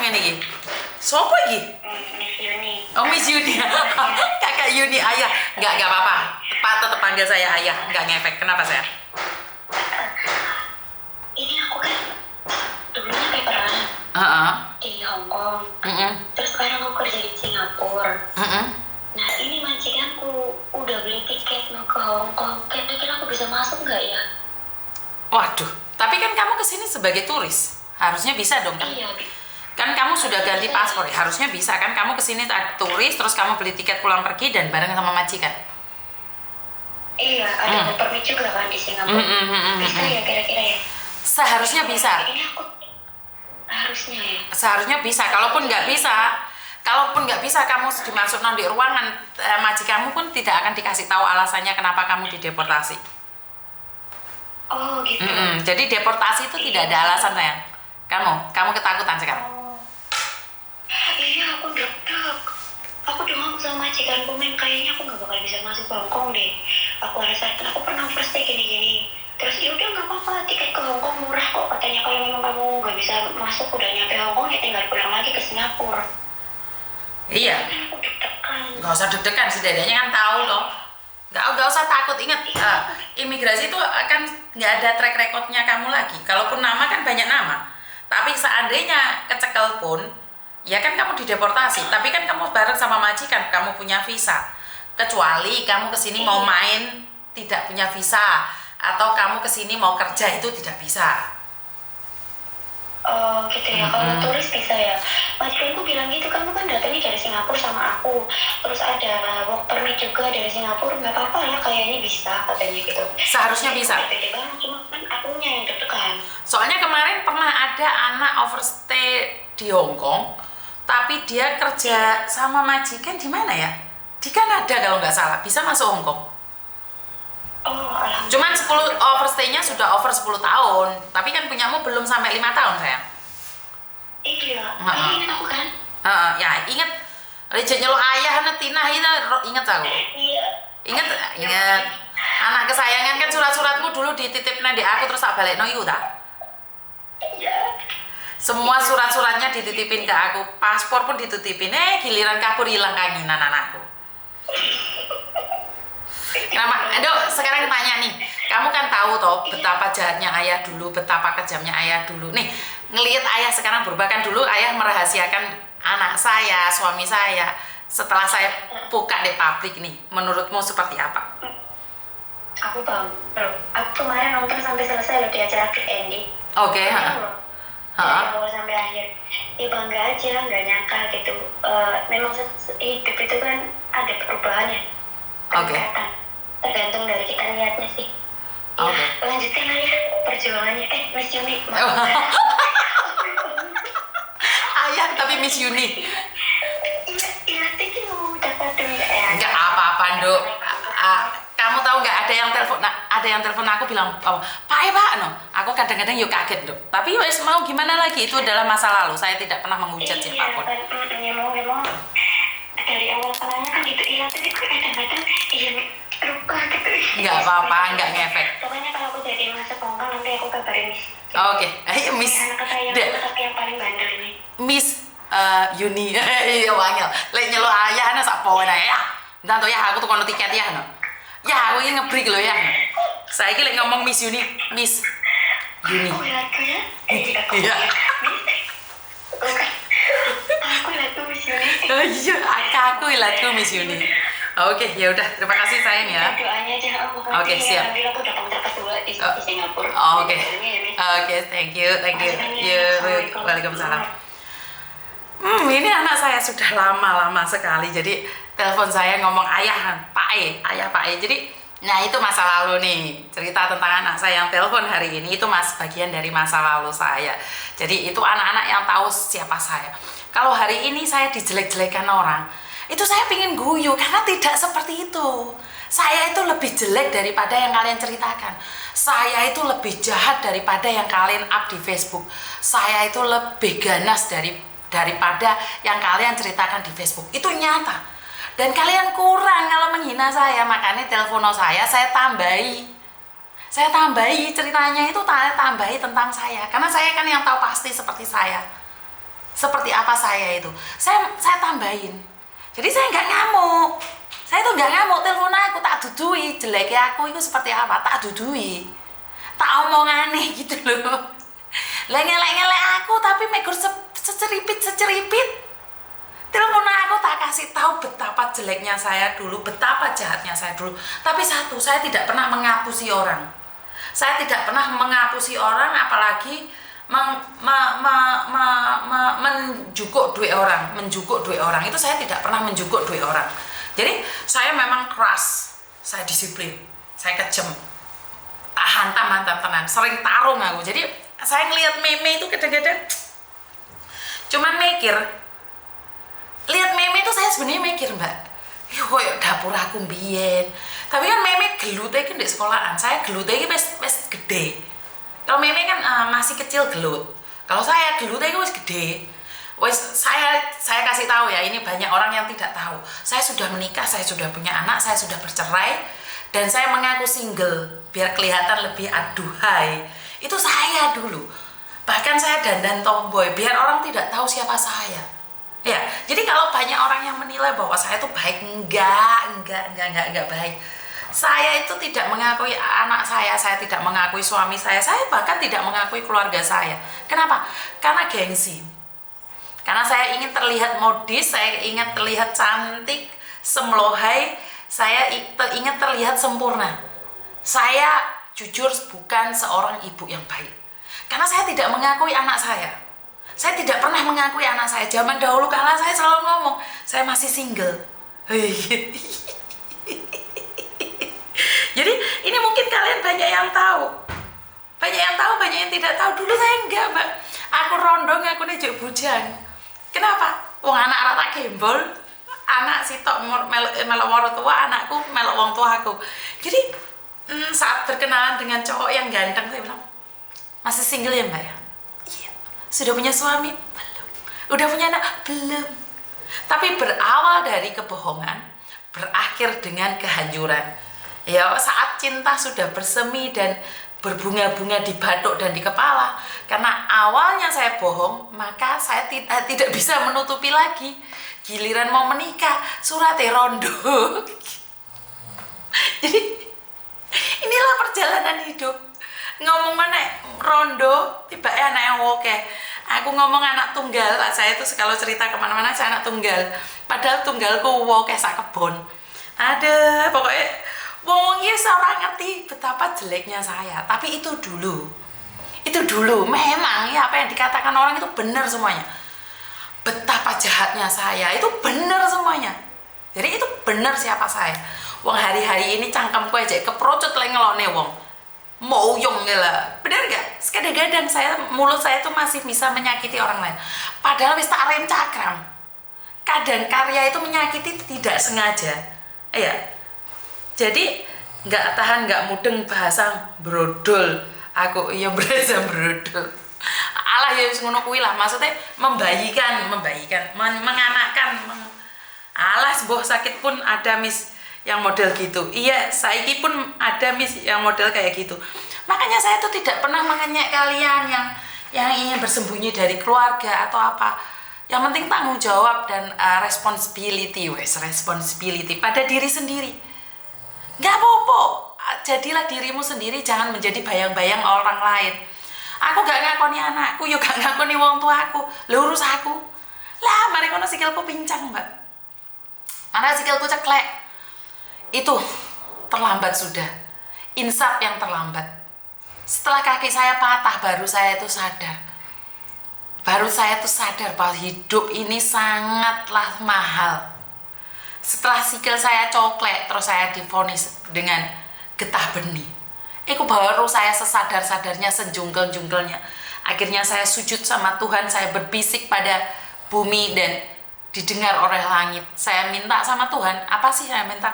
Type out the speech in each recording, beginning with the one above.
ngene iki? Sopo iki? Miss Yuni. Oh, Miss Yuni. Kakak Yuni, ayah. Enggak apa-apa. Tetap panggil saya ayah, enggak ngefek. Kenapa saya? Ini aku kan dulunya paperan Heeh. di Hong Kong. Terus sekarang aku kerja di Singapura. Nah, ini majikanku udah beli tiket mau ke Hong Kong. Kira-kira aku bisa masuk nggak ya? Waduh, tapi kan kamu kesini sebagai turis. Harusnya bisa dong kan? Iya. Kan kamu sudah ganti paspor, ya? Harusnya bisa kan? Kamu kesini turis, terus kamu beli tiket pulang pergi dan bareng sama majikan. Iya, ada permit juga kan di Singapura. Bisa ya kira-kira ya? Seharusnya bisa. Ini aku harusnya ya. Seharusnya bisa. Kalaupun nggak bisa, kamu dimasukkan di ruangan, majikanmu pun tidak akan dikasih tahu alasannya kenapa kamu dideportasi. Oh gitu. Jadi deportasi itu tidak ada alasan, sayang. Kamu ketakutan sekarang. Iya, aku deg-deg. Aku udah ngomong sama majikanku, kayaknya aku nggak bakal bisa masuk Hongkong deh. Aku rasain, aku pernah overstay gini-gini. Terus ya udah nggak apa-apa, tiket ke Hongkong murah kok. Katanya kalau memang kamu nggak bisa masuk, udah nyampe Hongkong ya tinggal pulang lagi ke Singapura. Iya. Kan aku deg-degan. Nggak usah deg-degan, setidaknya kan tahu loh. Nggak usah takut. Ingat, imigrasi itu akan nggak ada track recordnya kamu lagi. Kalaupun nama kan banyak nama. Tapi seandainya kecekel pun, ya kan kamu dideportasi. Tapi kan kamu bareng sama majikan, kamu punya visa. Kecuali kamu kesini mau main tidak punya visa, atau kamu kesini mau kerja itu tidak bisa. Oh gitu ya, kalau turis bisa ya. Majikanku bilang gitu, kamu kan datangnya dari Singapura sama aku. Terus ada work permit juga dari Singapura, nggak apa-apa ya kayaknya bisa katanya gitu. Seharusnya bisa. Beda banget, cuma kan akunya yang deg-degan. Soalnya kemarin pernah ada anak overstay di Hong Kong, tapi dia kerja sama majikan di mana ya? Di Kanada kalau nggak salah, bisa masuk Hong Kong. Oh, alhamdulillah. Cuman 10 overstay-nya sudah over 10 tahun, tapi kan punyamu belum sampai 5 tahun, sayang. Iya, ingat aku kan? Ya, ingat. Rejek nyeluk ayah, Tina, ingat aku. Iya. Ingat. Anak kesayangan kan surat-suratmu dulu dititipin di aku terus tak balik no iku tak? Iya. Semua surat-suratnya dititipin ke aku, paspor pun dititipin. Giliran kabur hilang kanginan anakku. Kenapa? Aduh, sekarang tanya nih, kamu kan tahu toh betapa jahatnya ayah dulu, betapa kejamnya ayah dulu. Nih, ngelihat ayah sekarang berubah. Kan dulu ayah merahasiakan anak saya, suami saya. Setelah saya buka di publik nih, menurutmu seperti apa? Aku kemarin nonton sampai selesai loh di acara Fit Ending. Oke, dari awal sampai akhir. Ya bangga aja, nggak nyangka gitu. Memang hidup itu kan ada perubahannya. Peningkatan. Tergantung dari kita lihatnya sih. Ya, lanjutkan lah ya perjuangannya. Miss Yuni. Ayah tapi Miss Yuni. Iya, thank you. Dapat ya. Enggak apa-apa, Nduk. Kamu tahu nggak ada yang telepon aku bilang, Pak no. Aku kadang-kadang yuk kaget, Nduk. Tapi wes mau gimana lagi, itu adalah masa lalu. Saya tidak pernah menghujat siapapun. Iya, memang dari awal kalanya kan gitu. Iya, tapi kadang-kadang lupa gitu. Nggak apa-apa, nggak ngefek. Pokoknya kalau aku jadi masuk Hongkong nanti aku kabarin Miss. Oke, ayo Miss. Anak kesayangan tapi yang paling bandel ini. Miss Yuni. Iya wangil. Lek nyeluk ayah ana sak powen ae ya. Ndak to ya aku tuh kono tiket ya no. Ya aku ini ngebrik lho ya. Saiki lek ngomong Miss Yuni, Miss Yuni. Oh lagu ya? Iya. Aku lagu Miss Yuni. Oh iya, aku lagu Miss Yuni. Oke, ya udah. Terima kasih sayang ya. Doanya aja aku. Oke, siap. Nanti aku datang kedua di Singapura. Oke. Oke, thank you. Waalaikumsalam. Ini anak saya sudah lama sekali. Jadi telepon saya ngomong ayah Pak E. Jadi nah itu masa lalu nih. Cerita tentang anak saya yang telepon hari ini itu bagian dari masa lalu saya. Jadi itu anak-anak yang tahu siapa saya. Kalau hari ini saya dijelek-jelekan orang, itu saya pingin guyu karena tidak seperti itu. Saya itu lebih jelek daripada yang kalian ceritakan. Saya itu lebih jahat daripada yang kalian up di Facebook. Saya itu lebih ganas daripada yang kalian ceritakan di Facebook. Itu nyata. Dan kalian kurang kalau menghina saya. Makanya telepon saya tambahi. Saya tambahi ceritanya itu, tambahi tentang saya. Karena saya kan yang tahu pasti seperti saya. seperti apa saya itu. Saya tambahin. Jadi saya nggak ngamuk. Saya tuh nggak ngamuk, telepon aku tak dudui, jeleknya aku itu seperti apa, tak dudui. Tak omong aneh gitu loh. Lah ngelek-ngelek aku tapi megur seceripit. Telepon aku tak kasih tahu betapa jeleknya saya dulu, betapa jahatnya saya dulu. Tapi satu, saya tidak pernah mengapusi orang. Saya tidak pernah mengapusi orang, apalagi menjukuk duit orang, itu saya tidak pernah menjukuk duit orang. Jadi saya memang keras, saya disiplin, saya kejam, tak hantam tenan, sering tarung aku. Jadi saya ngelihat meme itu kadang-kadang cuman mikir. Lihat meme itu saya sebenarnya mikir, Mbak, koyo dapur aku mbiyen. Tapi kan meme gelute iki ndek sekolahan. Saya gelute iki wis gede. Kalau meme kan masih kecil gelut. Kalau saya gelute iki wis gede. Wis saya kasih tahu ya, ini banyak orang yang tidak tahu. Saya sudah menikah, saya sudah punya anak, saya sudah bercerai dan saya mengaku single biar kelihatan lebih aduhai. Itu saya dulu. Bahkan saya dandan tomboy biar orang tidak tahu siapa saya. Ya, jadi kalau banyak orang yang menilai bahwa saya itu baik, enggak baik. Saya itu tidak mengakui anak saya tidak mengakui suami saya bahkan tidak mengakui keluarga saya. Kenapa? Karena gengsi. Karena saya ingin terlihat modis, saya ingin terlihat cantik, semlohai, saya ingin terlihat sempurna. Saya jujur bukan seorang ibu yang baik. Karena saya tidak mengakui anak saya. Saya tidak pernah mengakui anak saya. Zaman dahulu kala saya selalu ngomong, saya masih single. Jadi ini mungkin kalian banyak yang tahu. Banyak yang tidak tahu. Dulu saya enggak, Mbak. Aku rondong, aku nejuk bujang. Kenapa? Wong anak rata gembol, anak sitok melok wong tua, anakku melok wong tua aku. Jadi saat berkenalan dengan cowok yang ganteng, saya bilang, masih single ya, Mbak ya? Sudah punya suami? Belum. Udah punya anak? Belum. Tapi berawal dari kebohongan, berakhir dengan kehancuran. Ya, saat cinta sudah bersemi dan berbunga-bunga di batuk dan di kepala, karena awalnya saya bohong, maka saya tidak bisa menutupi lagi. Giliran mau menikah, suratnya rondo. Jadi inilah perjalanan hidup. Ngomong mana rondo, tiba anak yang oke. Aku ngomong anak tunggal, saya itu kalau cerita kemana-mana saya anak tunggal. Padahal tunggalku oke sak kebon. Ada pokoknya wong iki ora ngerti betapa jeleknya saya. Tapi itu dulu. Memang ya apa yang dikatakan orang itu benar semuanya. Betapa jahatnya saya itu benar semuanya. Jadi itu benar siapa saya. Wong hari-hari ini cangkemku aja keprocot lagi ngelone wong. Mau yong lah, benar gak? Kadang-kadang mulut saya tuh masih bisa menyakiti orang lain. Padahal wis tak rem cakram. Kadang karya itu menyakiti tidak sengaja. Ya. Jadi nggak tahan, nggak mudeng bahasa brodol. Aku iya berasa brodol. Alah ya wis ngono kuwi lah. Maksudnya membayikan, menganakkan. Alah sebuah sakit pun ada mis yang model gitu. Iya, saiki pun ada mis yang model kayak gitu. Makanya saya tuh tidak pernah mengenyek kalian yang ingin bersembunyi dari keluarga atau apa. Yang penting tanggung jawab dan responsibility pada diri sendiri. Nggak apa-apa, jadilah dirimu sendiri, jangan menjadi bayang-bayang orang lain. Aku gak ngakoni anakku, yuk gak ngakoni wong tua aku, lurus aku. Lah, mari kono sikilku pincang, Mbak. Mana sikilku ceklek. Itu terlambat sudah. Insaf yang terlambat. Setelah kaki saya patah baru saya itu sadar. Bahwa hidup ini sangatlah mahal. Setelah sikil saya coklek, terus saya divonis dengan getah benih. Itu baru saya sesadar-sadarnya, sejungkel-jungkelnya. Akhirnya saya sujud sama Tuhan, saya berbisik pada bumi dan didengar oleh langit. Saya minta sama Tuhan, apa sih saya minta?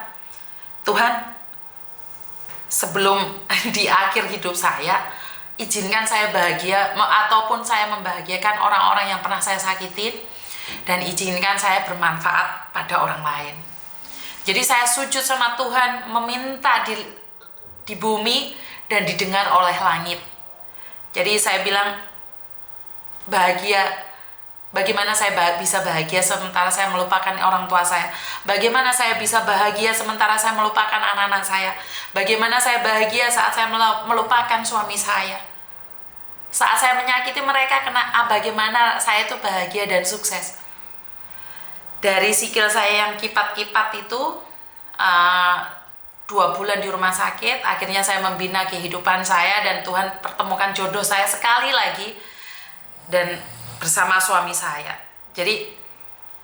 Tuhan, sebelum di akhir hidup saya, izinkan saya bahagia ataupun saya membahagiakan orang-orang yang pernah saya sakitin, dan izinkan saya bermanfaat pada orang lain. Jadi saya sujud sama Tuhan, meminta di bumi dan didengar oleh langit. Jadi saya bilang, bahagia Bagaimana saya bisa bahagia sementara saya melupakan orang tua saya? Bagaimana saya bisa bahagia sementara saya melupakan anak-anak saya? Bagaimana saya bahagia saat saya melupakan suami saya? Saat saya menyakiti mereka, bagaimana saya itu bahagia dan sukses? Dari sikil saya yang kipat-kipat itu, 2 bulan di rumah sakit, akhirnya saya membina kehidupan saya dan Tuhan pertemukan jodoh saya sekali lagi dan bersama suami saya. Jadi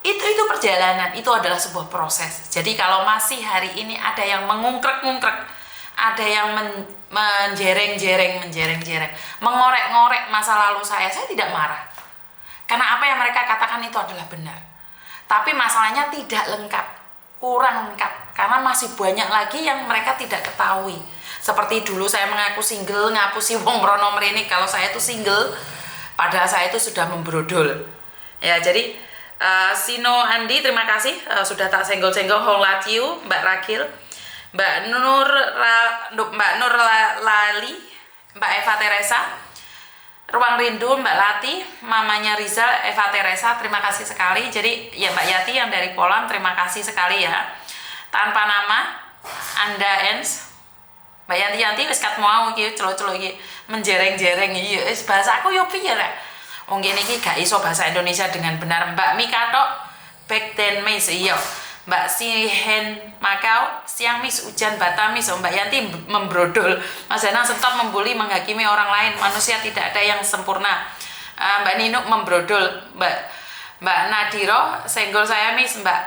itu perjalanan, itu adalah sebuah proses. Jadi kalau masih hari ini ada yang mengungkrek-ungkrek, ada yang menjereng-jereng, mengorek-ngorek masa lalu saya tidak marah. Karena apa yang mereka katakan itu adalah benar. Tapi masalahnya tidak lengkap, kurang lengkap, karena masih banyak lagi yang mereka tidak ketahui. Seperti dulu saya mengaku single, ngapusi wong mrono mrene kalau saya itu single, padahal saya itu sudah membrodol. Ya, jadi Sino Andi, terima kasih sudah tak senggol-senggol. Honglaciu, Mbak Ragil, Mbak Nur Lali, Mbak Eva Teresa, Ruang Rindu, Mbak Lati, mamanya Rizal, Eva Teresa, terima kasih sekali. Jadi ya Mbak Yati yang dari Poland, terima kasih sekali ya. Tanpa nama, Anda Ens, Mbak Yanti wis kat mau iki celo-celo iki menjereng-jereng iki bahasa aku yo piye rek. Wong kene iki gak iso bahasa Indonesia dengan benar. Mbak Mika tok back then Miss iya. Mbak Sihen Makau, siang Miss hujan bata Miss. Mbak Yanti membrodol. Mas Danang stop membuli menghakimi orang lain. Manusia tidak ada yang sempurna. Mbak Nino membrodol. Mbak Nadiro senggol saya Miss. Mbak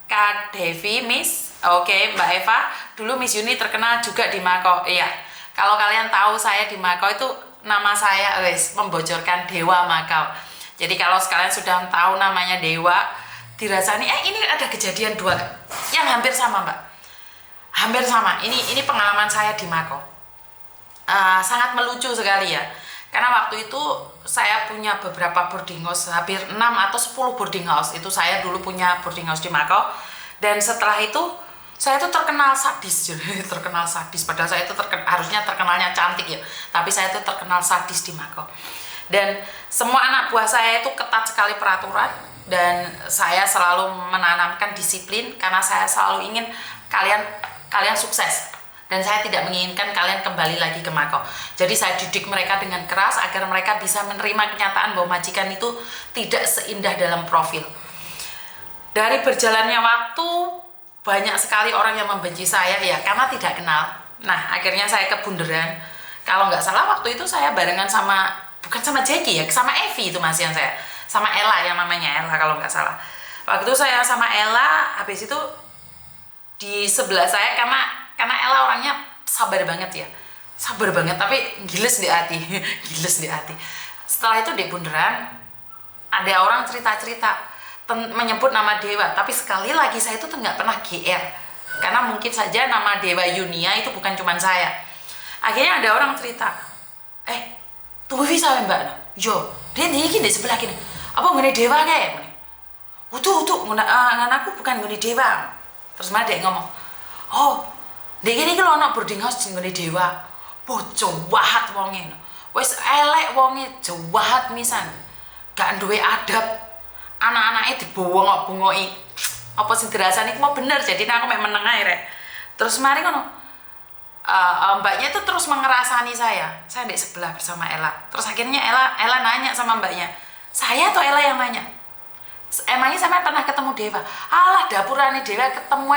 Kadevi Miss. Oke, Mbak Eva, dulu Miss Yuni terkenal juga di Mako. Iya, kalau kalian tahu saya di Mako itu nama saya membocorkan Dewa Makau. Jadi kalau sekalian sudah tahu namanya Dewa, dirasani ini ada kejadian dua yang hampir sama Mbak. Hampir sama. Ini pengalaman saya di Mako. Sangat melucu sekali ya. Karena waktu itu saya punya beberapa boarding house, hampir 6 atau 10 boarding house. Itu saya dulu punya boarding house di Mako. Dan setelah itu saya itu terkenal sadis, terkenal sadis. Padahal saya itu harusnya terkenalnya cantik ya, tapi saya itu terkenal sadis di Mako. Dan semua anak buah saya itu ketat sekali peraturan, dan saya selalu menanamkan disiplin karena saya selalu ingin kalian sukses, dan saya tidak menginginkan kalian kembali lagi ke Mako. Jadi saya didik mereka dengan keras agar mereka bisa menerima kenyataan bahwa majikan itu tidak seindah dalam profil. Dari berjalannya waktu, banyak sekali orang yang membenci saya ya karena tidak kenal. Nah, akhirnya saya kebunderan. Kalau nggak salah waktu itu saya barengan bukan sama Jackie ya, sama Evi itu masih yang saya. Sama Ella yang namanya Ella kalau nggak salah. Waktu itu saya sama Ella, habis itu di sebelah saya karena Ella orangnya sabar banget ya. Sabar banget tapi giles di hati, giles di hati. Setelah itu di bundaran ada orang cerita-cerita menyebut nama Dewa, tapi sekali lagi saya itu nggak pernah GR karena mungkin saja nama Dewa Yunia itu bukan cuma saya. Akhirnya ada orang cerita, tunggu visa Mbak, yo dia di sebelah kini, apa ngene Dewa kayak, utuh aku bukan ngene Dewa. Terus mana dia ngomong, oh dia gini kalau anak boarding house ngene Dewa, bocah jahat wonge, wes elek wonge jahat misan, gak duwe adab. Anak-anaknya dibongok-bongoki apa sih dirasani mau bener, jadi aku mek meneng ae rek. Terus mari ngono mbaknya itu terus mengerasani saya di sebelah bersama Ella. Terus akhirnya Ella nanya sama mbaknya, saya atau Ella yang nanya, emangnya sampai pernah ketemu Dewa? Alah dapurane Dewa ketemu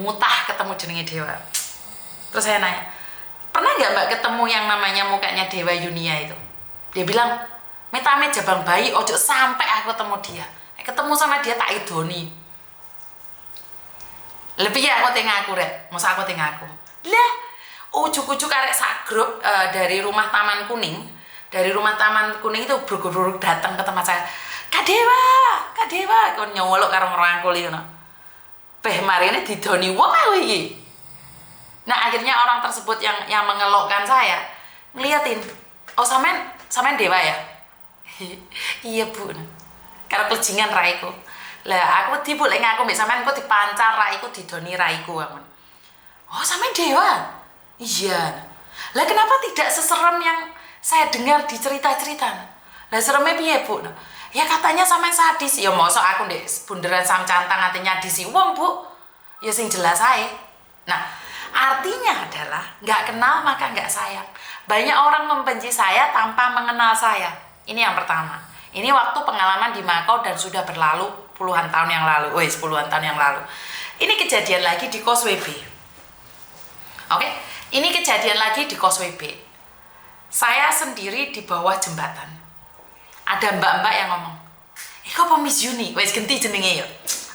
mutah ketemu jenenge Dewa. Terus saya nanya, pernah nggak mbak ketemu yang namanya mukanya Dewa Yunia itu? Dia bilang, amit-amit jabang bayi, ojo sampai aku ketemu dia. Ketemu sama dia tak idoni. Lebih ya aku tengah aku rek, masa aku tengah aku. Lah, ujuk-ujuk arek sak grup dari rumah Taman Kuning. Dari rumah Taman Kuning itu bergurur datang ke tempat saya. Kak Dewa, kon nyolok karo ngrangkul ngono. Marine didoni wong aku iki. Nah, akhirnya orang tersebut yang mengelokkan saya ngeliatin, oh sampean Dewa ya? Iya bu, karena kelejingan raiku lah aku tipu lagi aku mbak sampean aku dipancar raiku didoni raiku aku. Oh sampean Dewa? Iya. Lah kenapa tidak seserem yang saya dengar di cerita-cerita? Lah sereme piye, Bu? Ya katanya sampean sadis. Ya mosok aku ndek bunderan sam cantang artinya disi wong, Bu. Ya sing jelas ae. Nah, artinya adalah nggak kenal maka nggak sayang. Banyak orang membenci saya tanpa mengenal saya. Ini yang pertama. Ini waktu pengalaman di Makau dan sudah berlalu puluhan tahun yang lalu. Puluhan tahun yang lalu. Ini kejadian lagi di kos WB. Oke, ini kejadian lagi di kos WB. Saya sendiri di bawah jembatan. Ada mbak-mbak yang ngomong, "Iko apa Miss Yuni?" Wes ganti jenenge ya.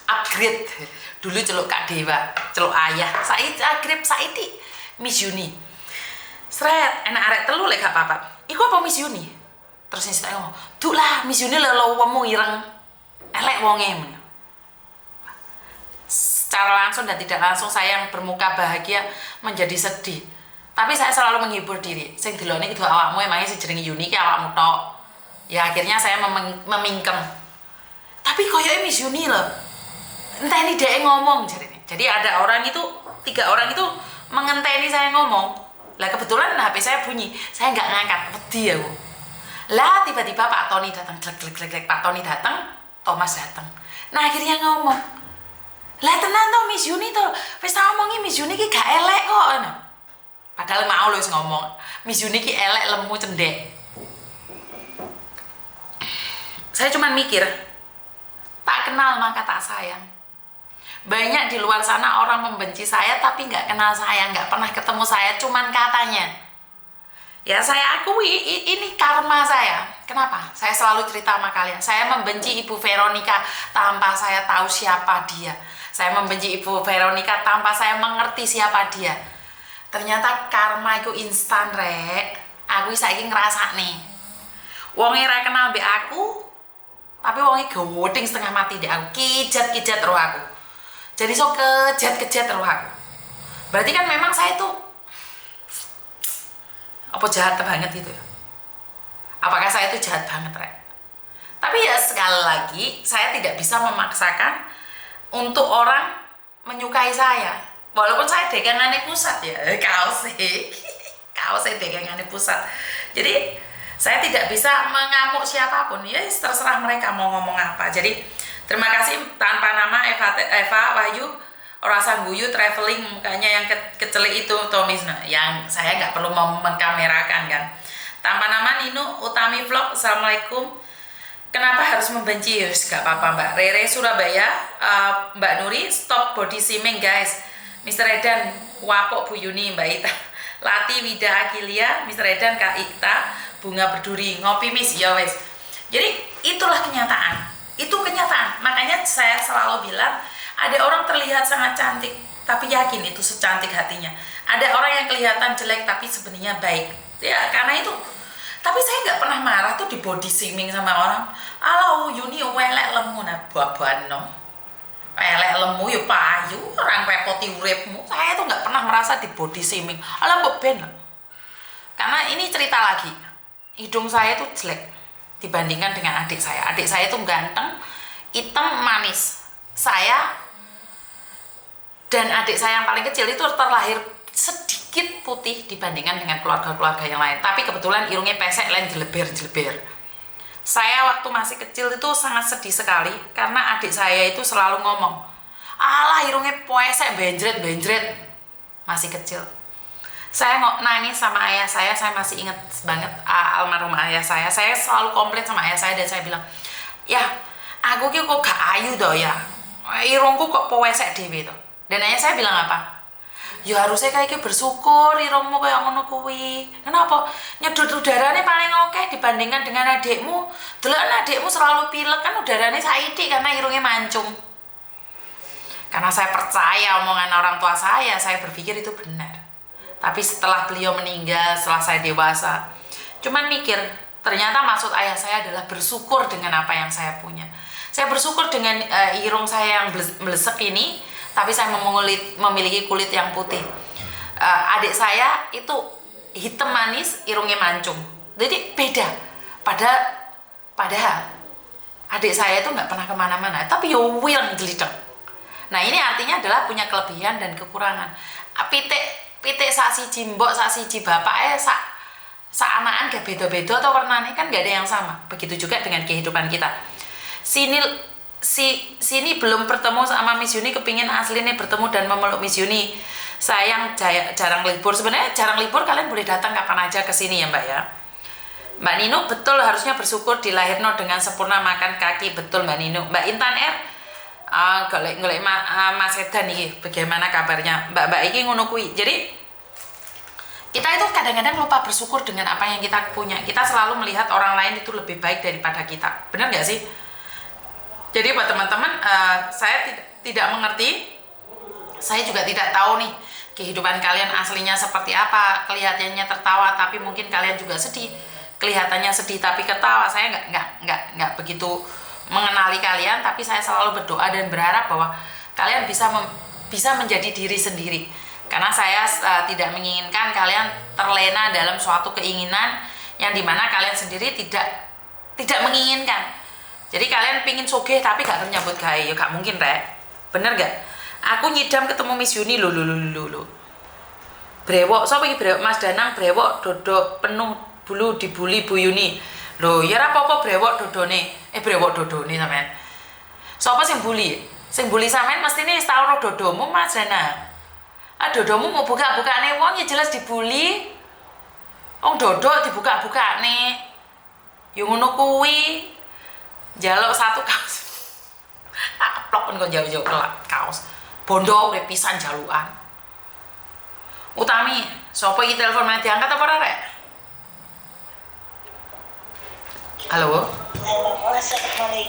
Upgrade. Dulu celuk Kak Dewa, celuk ayah. Upgrade saiki Miss Yuni. Sret, enak arek telu lek gak apa-apa. "Iko apa Miss Yuni?" Terus sing tak ngomong, "Duk lah, Miss Yuni lho wemu ireng. Elek wonge." Secara langsung dan tidak langsung saya yang bermuka bahagia menjadi sedih. Tapi saya selalu menghibur diri. Sing delone iki awakmu emangnya sing jenenge Yuni ki awakmu tok. Ya akhirnya saya memingkem. Tapi koyoke Miss Yuni loh. Entah ini dia ngomong jadi ada orang itu 3 orang itu mengenteni saya ngomong. Lah kebetulan HP saya bunyi, saya nggak ngangkat, wedi aku. Lah tiba-tiba Pak Tony datang, glek. Pak Tony datang, Thomas datang. Nah akhirnya ngomong, "Lah tenan to Miss Yuni to, wis tak omongi Miss Yuni ki gak elek kok." Padahal mau lho ngomong, Miss Yuni ki elek, lemu, cendek. Saya cuma mikir, tak kenal maka tak sayang. Banyak di luar sana orang membenci saya tapi nggak kenal saya, nggak pernah ketemu saya, cuman katanya. Ya saya akui ini karma saya. Kenapa? Saya selalu cerita sama kalian. Saya membenci Ibu Veronica tanpa saya tahu siapa dia. Saya membenci Ibu Veronica tanpa saya mengerti siapa dia. Ternyata karma itu instan, rek. Aku saiki ngrasakne. Wonge ra kenal mbek aku, tapi wonge gawoding setengah mati dek aku. Kijat roh aku. Jadi so kejat roh aku. Berarti kan memang saya tuh apa jahat banget gitu ya? Apakah saya itu jahat banget, rek? Tapi ya sekali lagi saya tidak bisa memaksakan untuk orang menyukai saya. Walaupun saya dagangannya pusat ya, kaosnya dagangannya pusat. Jadi saya tidak bisa mengamuk siapapun, ya terserah mereka mau ngomong apa. Jadi terima kasih tanpa nama Eva Wahyu Orasa Guyu traveling mukanya yang kecelik itu Tomis, nah, yang saya nggak perlu mengkamerakan kan. Tanpa nama Nino Utami Vlog, Assalamualaikum. Kenapa harus membenci? Yus, gak apa-apa Mbak Rere Surabaya, Mbak Nuri stop body shaming guys. Mr. Edan Wapok Bu Yuni, Mbak Ita Lati Wida Akilia, Mr. Edan Kak Ita Bunga Berduri ngopi Miss ya wes. Jadi itulah kenyataan. Itu kenyataan. Makanya saya selalu bilang ada orang terlihat sangat cantik tapi yakin itu secantik hatinya. Ada orang yang kelihatan jelek tapi sebenarnya baik. Ya karena itu. Tapi saya nggak pernah marah tuh di body shaming sama orang. Alah Yuni welek lemu nah babano. Elek lemu ya payu, orang repoti uripmu. Saya tuh nggak pernah merasa di body shaming. Alah mbok ben. Karena ini cerita lagi. Hidung saya tuh jelek dibandingkan dengan adik saya. Adik saya tuh ganteng, hitam, manis. Saya dan adik saya yang paling kecil itu terlahir sedikit putih dibandingkan dengan keluarga-keluarga yang lain. Tapi kebetulan irungnya pesek, lain jeleber. Saya waktu masih kecil itu sangat sedih sekali karena adik saya itu selalu ngomong, "Alah irungnya pesek, benjret." Masih kecil. Saya nangis sama ayah saya masih ingat banget almarhum ayah saya. Saya selalu komplain sama ayah saya dan saya bilang, "Ya, aku ki kok gak ayu toh ya. Irungku kok pesek dhewe toh." Dan ayah saya bilang apa? "Ya harusnya kayak bersyukur irungmu kayak ngono kuwi. Kenapa? Nyedot udaranya paling oke dibandingkan dengan adikmu. Delok adikmu selalu pilek kan udaranya saithik karena irungnya mancung." Karena saya percaya omongan orang tua saya berpikir itu benar. Tapi setelah beliau meninggal, setelah saya dewasa, cuman mikir, ternyata maksud ayah saya adalah bersyukur dengan apa yang saya punya. Saya bersyukur dengan irung saya yang melesek ini, tapi saya memiliki kulit yang putih. Adik saya itu hitam manis, irungnya mancung. Jadi beda. Padahal adik saya itu nggak pernah kemana-mana, tapi yo wireng gelideng. Nah ini artinya adalah punya kelebihan dan kekurangan. Pitik sak siji mbok sak siji bapak sak Saanaan gak beda-beda atau warnanya kan gak ada yang sama. Begitu juga dengan kehidupan kita. Sini belum bertemu sama Miss Yuni, kepingin aslinya bertemu dan memeluk Miss Yuni. Sayang jarang libur. Sebenarnya jarang libur, kalian boleh datang kapan aja ke sini ya Mbak ya. Mbak Nino betul harusnya bersyukur dilahirno dengan sempurna, makan kaki, betul Mbak Nino. Mbak Intan R golek Mas Edan nih, bagaimana kabarnya Mbak iki ngono kuwi. Jadi kita itu kadang-kadang lupa bersyukur dengan apa yang kita punya. Kita selalu melihat orang lain itu lebih baik daripada kita. Benar nggak sih? Jadi buat teman-teman, saya tidak mengerti. Saya juga tidak tahu nih kehidupan kalian aslinya seperti apa. Kelihatannya tertawa, tapi mungkin kalian juga sedih. Kelihatannya sedih tapi ketawa. Saya nggak begitu mengenali kalian, tapi saya selalu berdoa dan berharap bahwa kalian bisa menjadi diri sendiri. Karena saya tidak menginginkan kalian terlena dalam suatu keinginan yang dimana kalian sendiri tidak menginginkan. Jadi kalian pingin sugih tapi gak ternyambut gawe, ya gak mungkin rek. Bener gak? Aku nyidam ketemu Miss Yuni lo. Brewok, sapa iki brewok? Mas Danang brewok dodo penuh bulu dibuli Bu Yuni. Loh, ya ora apa-apa brewok dodone. Brewok dodone sampean. Sapa sing bully? Sing bully sampean mestine wis tau ro dodomu Mas Danang. Dodomu mau buka-bukane wong ya jelas dibully. Wong dodo dibuka-bukane. Ya ngono kuwi. Jaluk satu kaos. Tak keplok kok jauh-jauh kaos. Bondo urip pisan jalukan. Utami, sapa iki telepon mana diangkat apa ora rek? Halo. Halo, assalamualaikum.